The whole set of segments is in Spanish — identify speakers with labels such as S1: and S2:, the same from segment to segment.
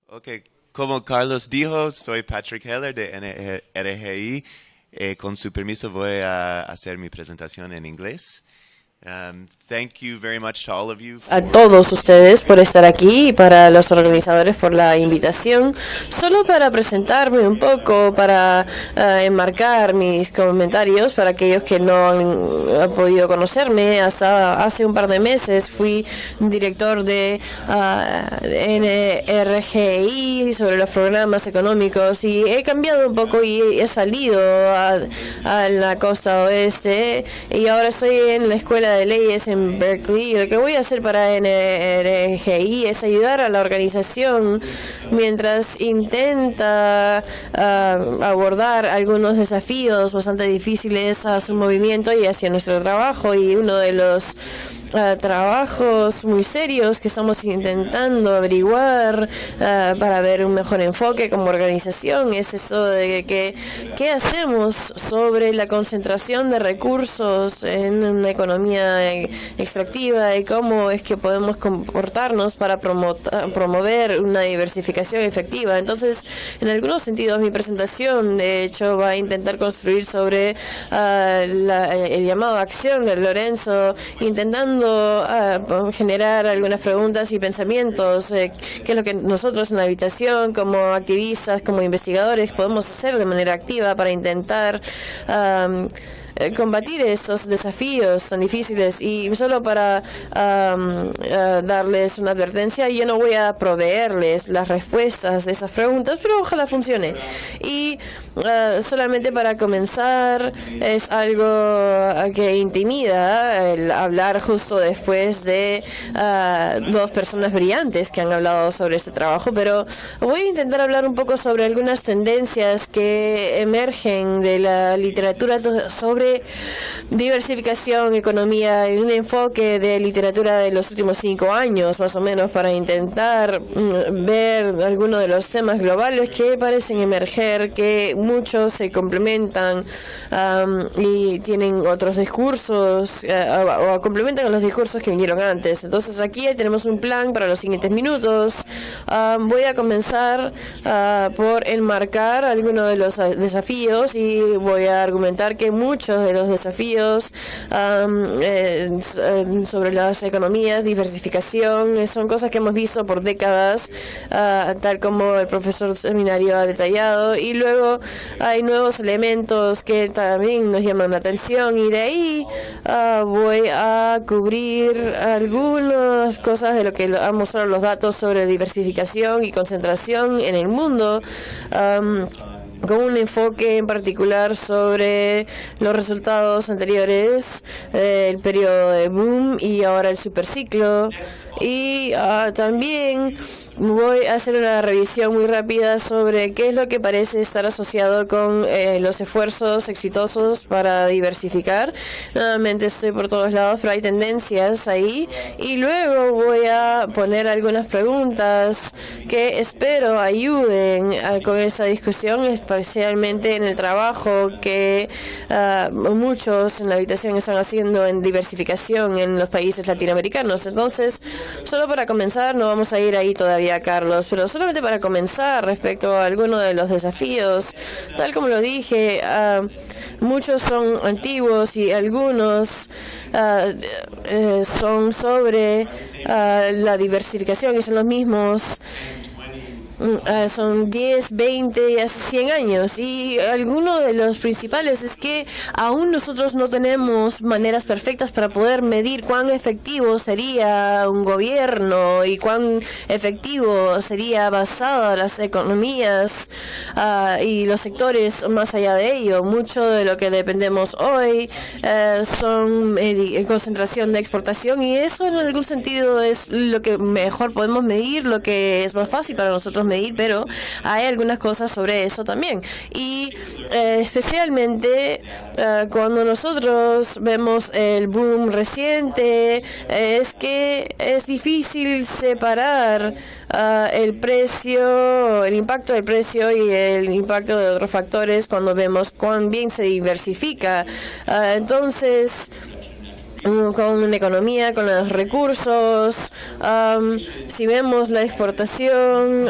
S1: Ok, como Carlos dijo, soy Patrick Heller de NRGI. Con su permiso voy a hacer mi presentación en inglés. Thank you very much to all of you
S2: A todos ustedes por estar aquí y para los organizadores por la invitación. Solo para presentarme un poco, para enmarcar mis comentarios para aquellos que no han podido conocerme. Hasta hace un par de meses fui director de NRGI sobre los programas económicos y he cambiado un poco y he salido a la costa oeste y ahora estoy en la escuela de leyes en Berkeley. Lo que voy a hacer para NRGI es ayudar a la organización mientras intenta abordar algunos desafíos bastante difíciles a su movimiento y hacia nuestro trabajo. Y uno de los trabajos muy serios que estamos intentando averiguar para ver un mejor enfoque como organización es eso de que qué hacemos sobre la concentración de recursos en una economía extractiva y cómo es que podemos comportarnos para promover una diversificación efectiva. Entonces, en algunos sentidos, mi presentación, de hecho, va a intentar construir sobre el llamado acción de Lorenzo, intentando generar algunas preguntas y pensamientos, qué es lo que nosotros en la habitación, como activistas, como investigadores, podemos hacer de manera activa para intentar combatir esos desafíos tan difíciles. Y solo para darles una advertencia, yo no voy a proveerles las respuestas de esas preguntas, pero ojalá funcione. Y solamente para comenzar, es algo que intimida el hablar justo después de dos personas brillantes que han hablado sobre este trabajo, pero voy a intentar hablar un poco sobre algunas tendencias que emergen de la literatura sobre diversificación, economía, y un enfoque de literatura de los últimos 5 años, más o menos, para intentar ver algunos de los temas globales que parecen emerger, que muchos se complementan y tienen otros discursos o complementan a los discursos que vinieron antes. Entonces aquí tenemos un plan para los siguientes minutos. Voy a comenzar por enmarcar algunos de los desafíos y voy a argumentar que muchos de los desafíos sobre las economías, diversificación, son cosas que hemos visto por décadas, tal como el profesor seminario ha detallado, y luego hay nuevos elementos que también nos llaman la atención, y de ahí voy a cubrir algunas cosas de lo que han mostrado los datos sobre diversificación y concentración en el mundo, con un enfoque en particular sobre los resultados anteriores, el periodo de boom y ahora el superciclo. Y también voy a hacer una revisión muy rápida sobre qué es lo que parece estar asociado con los esfuerzos exitosos para diversificar. Nuevamente estoy por todos lados, pero hay tendencias ahí. Y luego voy a poner algunas preguntas que espero ayuden con esa discusión, especialmente en el trabajo que muchos en la habitación están haciendo en diversificación en los países latinoamericanos. Entonces, solo para comenzar, no vamos a ir ahí todavía, Carlos, pero solamente para comenzar respecto a algunos de los desafíos, tal como lo dije, muchos son antiguos y algunos son sobre la diversificación y son los mismos. Son 10, 20 y hace 100 años, y alguno de los principales es que aún nosotros no tenemos maneras perfectas para poder medir cuán efectivo sería un gobierno y cuán efectivo sería basado las economías y los sectores más allá de ello. Mucho de lo que dependemos hoy son concentración de exportación, y eso en algún sentido es lo que mejor podemos medir, lo que es más fácil para nosotros medir, pero hay algunas cosas sobre eso también. Y especialmente cuando nosotros vemos el boom reciente, es que es difícil separar el precio, el impacto del precio y el impacto de otros factores cuando vemos cuán bien se diversifica. Entonces, con una economía, con los recursos. Si vemos la exportación,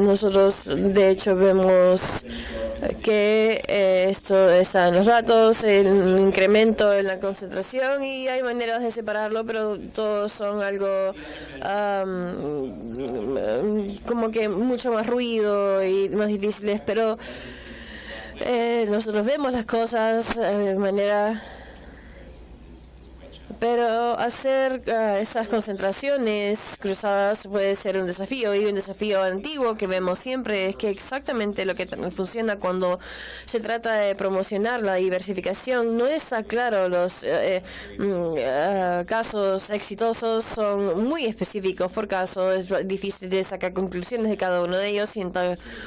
S2: nosotros de hecho vemos que esto está en los datos, el incremento en la concentración, y hay maneras de separarlo, pero todos son algo como que mucho más ruido y más difíciles, pero nosotros vemos las cosas de manera... Pero hacer esas concentraciones cruzadas puede ser un desafío, y un desafío antiguo que vemos siempre es que exactamente lo que funciona cuando se trata de promocionar la diversificación no está claro. Los casos exitosos son muy específicos por caso, es difícil de sacar conclusiones de cada uno de ellos, y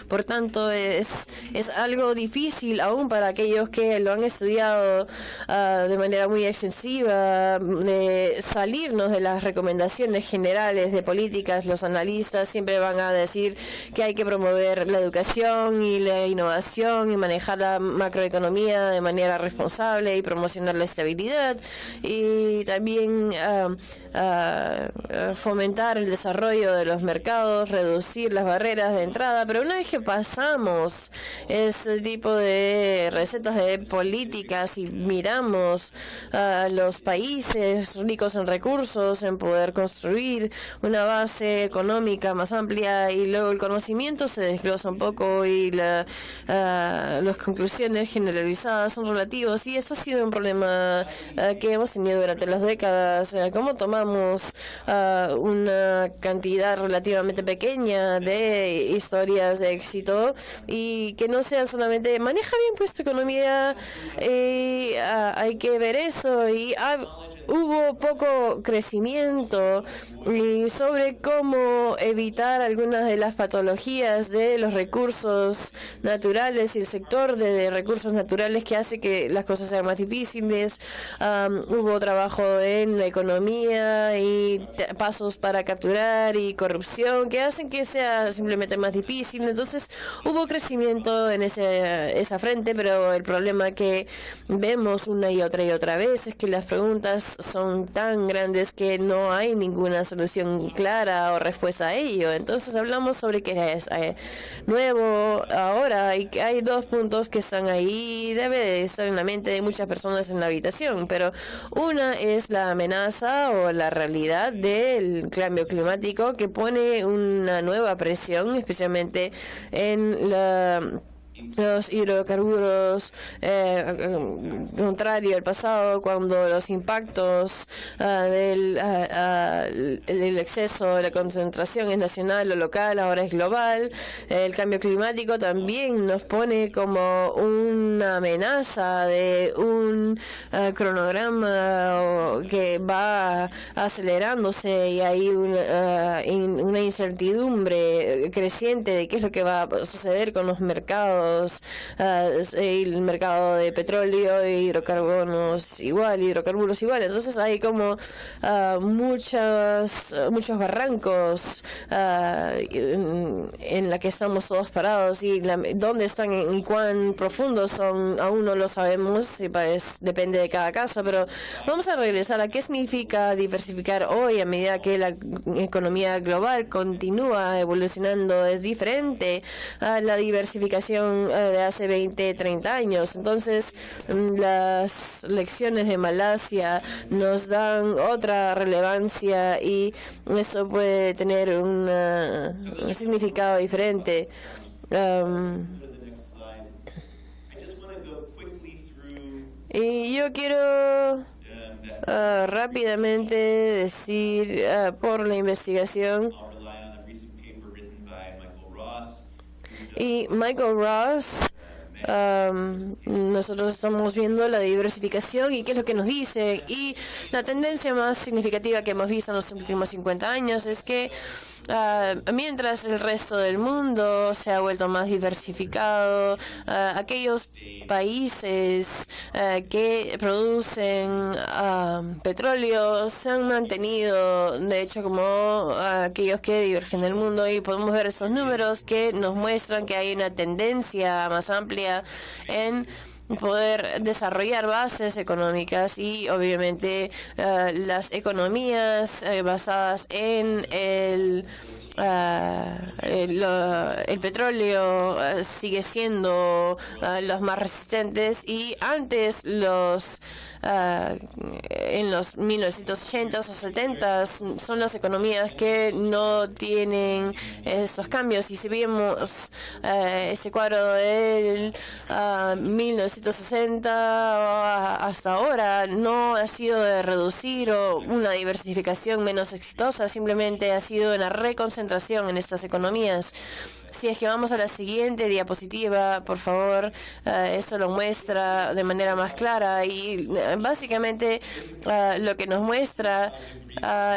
S2: por tanto es algo difícil aún para aquellos que lo han estudiado de manera muy extensiva, de salirnos de las recomendaciones generales de políticas. Los analistas siempre van a decir que hay que promover la educación y la innovación y manejar la macroeconomía de manera responsable y promocionar la estabilidad, y también fomentar el desarrollo de los mercados, reducir las barreras de entrada. Pero una vez que pasamos ese tipo de recetas de políticas y miramos a los países ricos en recursos, en poder construir una base económica más amplia, y luego el conocimiento se desglosa un poco y las conclusiones generalizadas son relativos, y eso ha sido un problema que hemos tenido durante las décadas. ¿Cómo tomamos una cantidad relativamente pequeña de historias de éxito y que no sean solamente maneja bien pues tu economía, hay que ver eso, y hubo poco crecimiento y sobre cómo evitar algunas de las patologías de los recursos naturales y el sector de recursos naturales, que hace que las cosas sean más difíciles. Hubo trabajo en la economía y pasos para capturar y corrupción que hacen que sea simplemente más difícil. Entonces hubo crecimiento en esa frente, pero el problema que vemos una y otra vez es que las preguntas son tan grandes que no hay ninguna solución clara o respuesta a ello. Entonces hablamos sobre qué es nuevo ahora, y que hay dos puntos que están ahí, debe de estar en la mente de muchas personas en la habitación, pero una es la amenaza o la realidad del cambio climático, que pone una nueva presión, especialmente en los hidrocarburos, contrario al pasado, cuando los impactos del exceso de la concentración es nacional o local, ahora es global. El cambio climático también nos pone como una amenaza de un cronograma que va acelerándose, y hay una incertidumbre creciente de qué es lo que va a suceder con los mercados, el mercado de petróleo e hidrocarburos igual. Entonces hay como muchos barrancos en la que estamos todos parados, y dónde están y cuán profundos son aún no lo sabemos, y depende de cada caso. Pero vamos a regresar a qué significa diversificar hoy, a medida que la economía global continúa evolucionando. Es diferente a la diversificación de hace 20, 30 años. Entonces, las lecciones de Malasia nos dan otra relevancia, y eso puede tener un significado diferente. Y yo quiero rápidamente decir por la investigación. Y Michael Ross, nosotros estamos viendo la diversificación y qué es lo que nos dice. Y la tendencia más significativa que hemos visto en los últimos 50 años es que mientras el resto del mundo se ha vuelto más diversificado, aquellos países que producen petróleo se han mantenido, de hecho, como aquellos que divergen del mundo, y podemos ver esos números que nos muestran que hay una tendencia más amplia en poder desarrollar bases económicas y obviamente las economías basadas en el petróleo sigue siendo los más resistentes, y antes en los 1980s o 70s son las economías que no tienen esos cambios. Y si vemos ese cuadro del 1960 hasta ahora, no ha sido de reducir o una diversificación menos exitosa, simplemente ha sido una reconcentración en estas economías. Si es que vamos a la siguiente diapositiva, por favor, eso lo muestra de manera más clara, y básicamente lo que nos muestra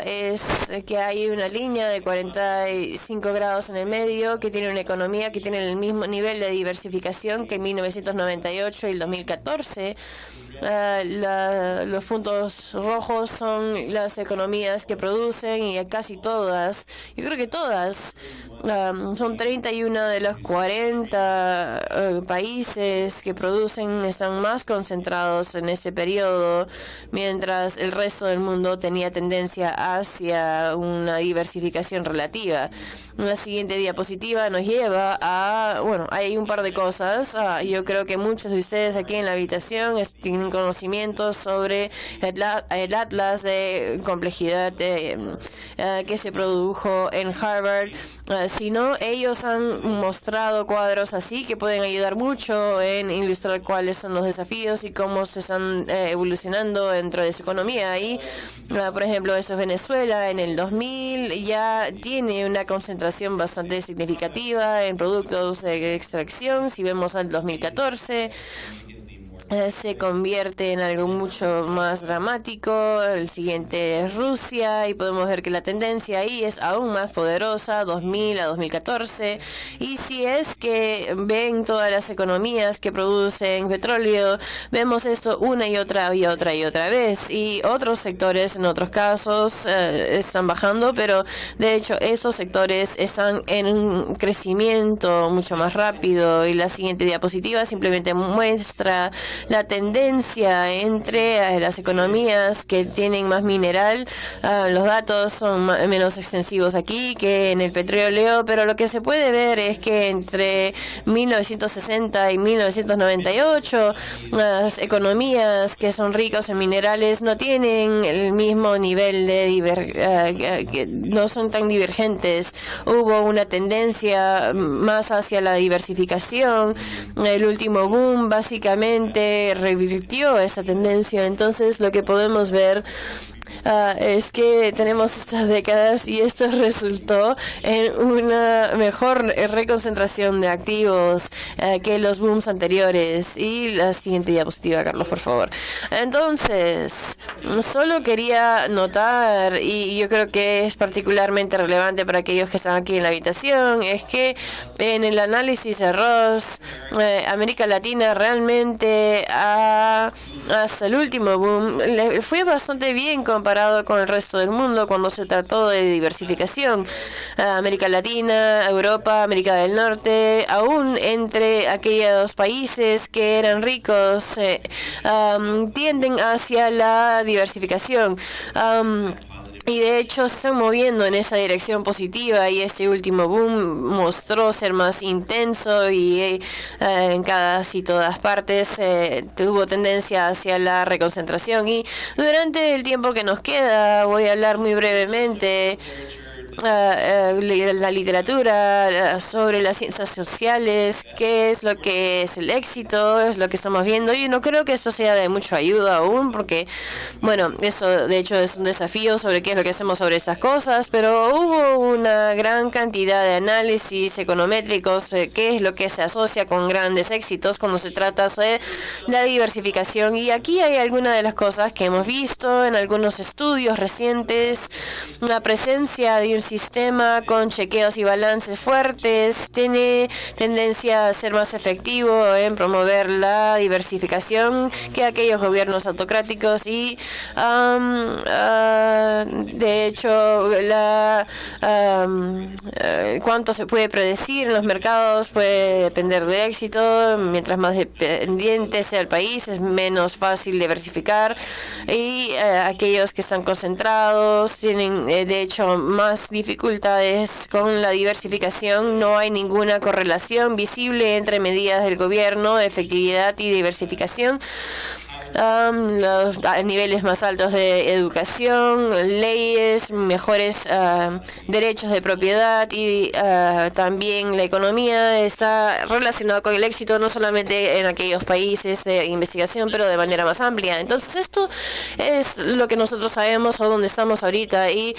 S2: es que hay una línea de 45 grados en el medio que tiene una economía que tiene el mismo nivel de diversificación que en 1998 y el 2014. Los puntos rojos son las economías que producen, y casi todas, yo creo que todas, son 31 de los 40 países que producen, están más concentrados en ese periodo, mientras el resto del mundo tenía tendencia hacia una diversificación relativa. La siguiente diapositiva nos lleva a, bueno, hay un par de cosas. Yo creo que muchos de ustedes aquí en la habitación tienen conocimientos sobre el atlas de complejidad que se produjo en Harvard. Si no, ellos han mostrado cuadros así que pueden ayudar mucho en ilustrar cuáles son los desafíos y cómo se están evolucionando dentro de su economía. Y, por ejemplo, eso es Venezuela. En el 2000 ya tiene una concentración bastante significativa en productos de extracción. Si vemos al 2014, se convierte en algo mucho más dramático. El siguiente es Rusia, y podemos ver que la tendencia ahí es aún más poderosa, 2000 a 2014. Y si es que ven todas las economías que producen petróleo, vemos esto una y otra y otra y otra vez. Y otros sectores, en otros casos, están bajando, pero de hecho esos sectores están en un crecimiento mucho más rápido. Y la siguiente diapositiva simplemente muestra la tendencia entre las economías que tienen más mineral. Los datos son menos extensivos aquí que en el petróleo, pero lo que se puede ver es que entre 1960 y 1998 las economías que son ricas en minerales no tienen el mismo nivel de que no son tan divergentes. Hubo una tendencia más hacia la diversificación. El último boom básicamente revirtió esa tendencia. Entonces lo que podemos ver es que tenemos estas décadas, y esto resultó en una mejor reconcentración de activos que los booms anteriores. Y la siguiente diapositiva, Carlos, por favor. Entonces, solo quería notar, y yo creo que es particularmente relevante para aquellos que están aquí en la habitación, es que en el análisis de Ross, América Latina realmente hasta el último boom le fue bastante bien comparado con el resto del mundo cuando se trató de diversificación. América Latina, Europa, América del Norte, aún entre aquellos países que eran ricos, tienden hacia la diversificación. Y de hecho se están moviendo en esa dirección positiva, y este último boom mostró ser más intenso, y en casi todas partes tuvo tendencia hacia la reconcentración. Y durante el tiempo que nos queda voy a hablar muy brevemente la literatura sobre las ciencias sociales, qué es lo que es el éxito, es lo que estamos viendo. Y no creo que esto sea de mucha ayuda aún, porque, bueno, eso de hecho es un desafío sobre qué es lo que hacemos sobre estas cosas, pero hubo una gran cantidad de análisis econométricos, qué es lo que se asocia con grandes éxitos cuando se trata de la diversificación. Y aquí hay algunas de las cosas que hemos visto en algunos estudios recientes. La presencia de un sistema con chequeos y balances fuertes tiene tendencia a ser más efectivo en promover la diversificación que aquellos gobiernos autocráticos. Y de hecho, cuánto se puede predecir en los mercados puede depender del éxito. Mientras más dependiente sea el país, es menos fácil diversificar. Y aquellos que están concentrados tienen, de hecho, más dificultades con la diversificación. No hay ninguna correlación visible entre medidas del gobierno, efectividad y diversificación. Los niveles más altos de educación, leyes, mejores derechos de propiedad y también la economía está relacionada con el éxito no solamente en aquellos países de investigación, pero de manera más amplia. Entonces esto es lo que nosotros sabemos o donde estamos ahorita, y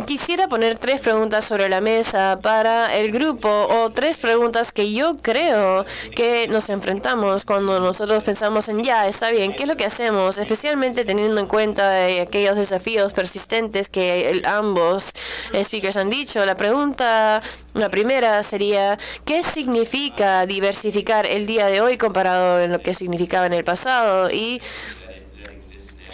S2: quisiera poner 3 preguntas sobre la mesa para el grupo, o 3 preguntas que yo creo que nos enfrentamos cuando nosotros pensamos en está bien, ¿qué es lo que hacemos? Especialmente teniendo en cuenta aquellos desafíos persistentes que ambos speakers han dicho. La primera sería, ¿qué significa diversificar el día de hoy comparado en lo que significaba en el pasado? Y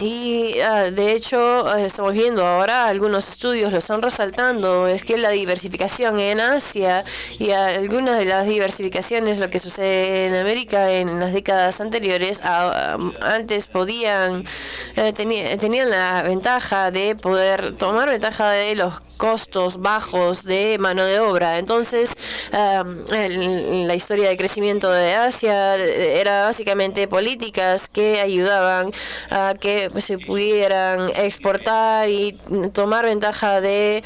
S2: de hecho, estamos viendo ahora, algunos estudios lo están resaltando, es que la diversificación en Asia y algunas de las diversificaciones, lo que sucede en América en las décadas anteriores, antes tenían la ventaja de poder tomar ventaja de los costos bajos de mano de obra. Entonces, la historia de crecimiento de Asia era básicamente políticas que ayudaban a que se pudieran exportar y tomar ventaja de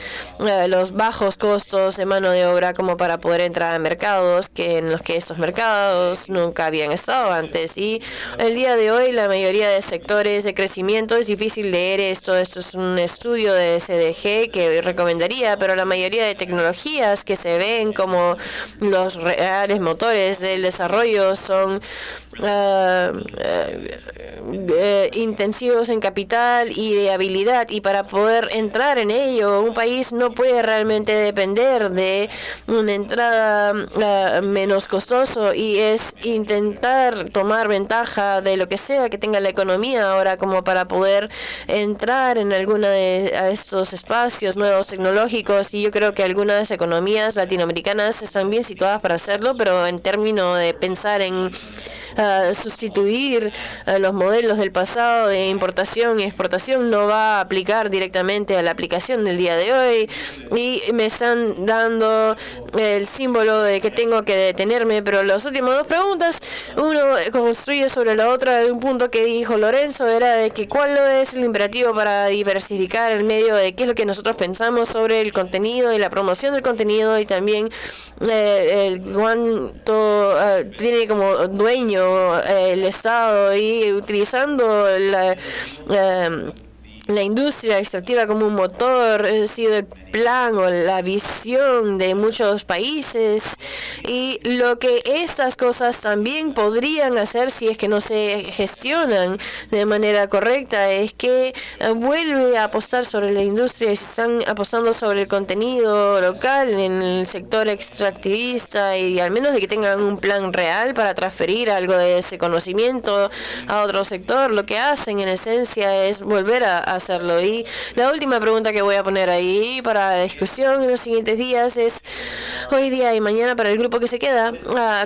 S2: los bajos costos de mano de obra como para poder entrar a mercados en los que estos mercados nunca habían estado antes. Y el día de hoy la mayoría de sectores de crecimiento, es difícil leer esto es un estudio de CDG que recomendaría, pero la mayoría de tecnologías que se ven como los reales motores del desarrollo son intensivos en capital y de habilidad, y para poder entrar en ello un país no puede realmente depender de una entrada menos costoso, y es intentar tomar ventaja de lo que sea que tenga la economía ahora como para poder entrar en alguna de estos espacios nuevos tecnológicos. Y yo creo que algunas economías latinoamericanas están bien situadas para hacerlo, pero en términos de pensar en sustituir los modelos del pasado de importación y exportación no va a aplicar directamente a la aplicación del día de hoy. Y me están dando el símbolo de que tengo que detenerme, pero las últimas 2 preguntas, uno construye sobre la otra. De un punto que dijo Lorenzo era de que cuál es el imperativo para diversificar el medio de qué es lo que nosotros pensamos sobre el contenido y la promoción del contenido, y también el cuánto tiene como dueño el Estado, y utilizando la industria extractiva como un motor. Ha sido el plan o la visión de muchos países, y lo que estas cosas también podrían hacer si es que no se gestionan de manera correcta es que vuelve a apostar sobre la industria, y se están apostando sobre el contenido local en el sector extractivista, y al menos de que tengan un plan real para transferir algo de ese conocimiento a otro sector, lo que hacen en esencia es volver a hacerlo. Y la última pregunta que voy a poner ahí para la discusión en los siguientes días es, hoy día y mañana para el grupo que se queda,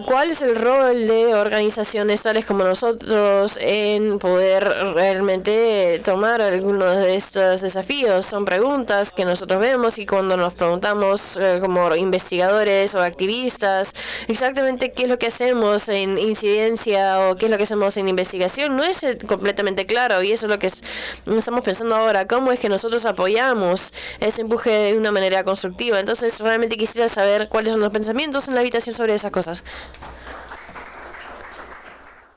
S2: ¿cuál es el rol de organizaciones tales como nosotros en poder realmente tomar algunos de estos desafíos? Son preguntas que nosotros vemos, y cuando nos preguntamos como investigadores o activistas exactamente qué es lo que hacemos en incidencia o qué es lo que hacemos en investigación, no es completamente claro, y eso es lo que estamos pensando ahora, cómo es que nosotros apoyamos ese empuje de una manera constructiva. Entonces realmente quisiera saber cuáles son los pensamientos en la habitación sobre esas cosas.